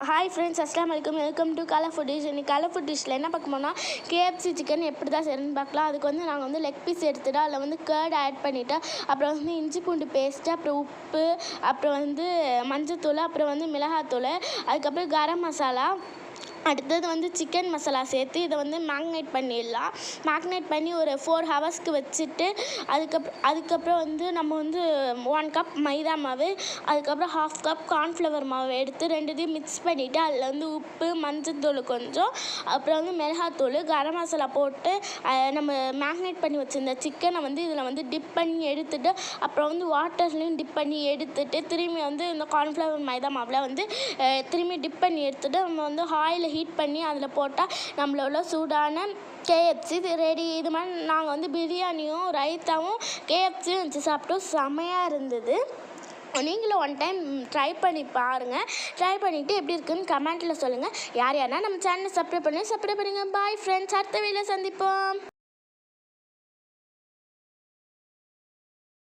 Hi friends, அஸ்ஸலாமு அலைக்கும். Welcome to Kala food dish. இன்னைக்கு காலா ஃபுட் டிஷ்ஷில் என்ன பார்க்க போனால் கேஎஃப்சி சிக்கன் எப்படி தான் செய்யணும்னு பார்க்கலாம். அதுக்கு வந்து நாங்கள் வந்து லெக் பீஸ் எடுத்துகிட்டு அதில் வந்து கர்ட் ஆட் பண்ணிவிட்டு அப்புறம் வந்து இஞ்சி பூண்டு பேஸ்ட்டு, அப்புறம் உப்பு, அப்புறம் வந்து மஞ்சத்தூள், அப்புறம் வந்து மிளகாத்தூள், அதுக்கப்புறம் கரம் மசாலா, அடுத்தது வந்து சிக்கன் மசாலா சேர்த்து இதை வந்து மேக்னேட் பண்ணிடலாம். மேக்னேட் பண்ணி ஒரு 4 ஹவர்ஸ்க்கு வச்சுட்டு அதுக்கப்புறம் வந்து நம்ம வந்து 1 கப் மைதா மாவு, அதுக்கப்புறம் 1/2 கப் கார்ன்ஃப்ளவர் மாவு எடுத்து ரெண்டுத்தையும் மிக்ஸ் பண்ணிவிட்டு அதில் வந்து உப்பு, மஞ்சத்தூள் கொஞ்சம், அப்புறம் வந்து மிளகாத்தூள், கரம் மசாலா போட்டு நம்ம மேக்னேட் பண்ணி வச்சுருந்த சிக்கனை வந்து இதில் வந்து டிப் பண்ணி எடுத்துகிட்டு அப்புறம் வந்து வாட்டர்லேயும் டிப் பண்ணி எடுத்துகிட்டு திரும்பி வந்து இந்த கார்ன்ஃப்ளவர் மைதா மாவில் வந்து திரும்பி டிப் பண்ணி எடுத்துகிட்டு நம்ம வந்து ஆயிலை ஹீட் பண்ணி அதில் போட்டால் நம்மளோட சூடான கேஎஃப்சி இது ரெடி. இது மாதிரி நாங்கள் வந்து பிரியாணியும் ரைத்தாவும் கேஎஃப்சியும் வச்சு சாப்பிட்டோம். செமையாக இருந்தது. நீங்களும் ஒன் டைம் ட்ரை பண்ணி பாருங்கள். ட்ரை பண்ணிவிட்டு எப்படி இருக்குன்னு கமெண்ட்டில் சொல்லுங்கள். யார் யாருன்னா நம்ம சேனலை சப்ஸ்கிரைப் பண்ணுங்கள். பாய் ஃப்ரெண்ட்ஸ், அடுத்த வீடியோவில் சந்திப்போம்.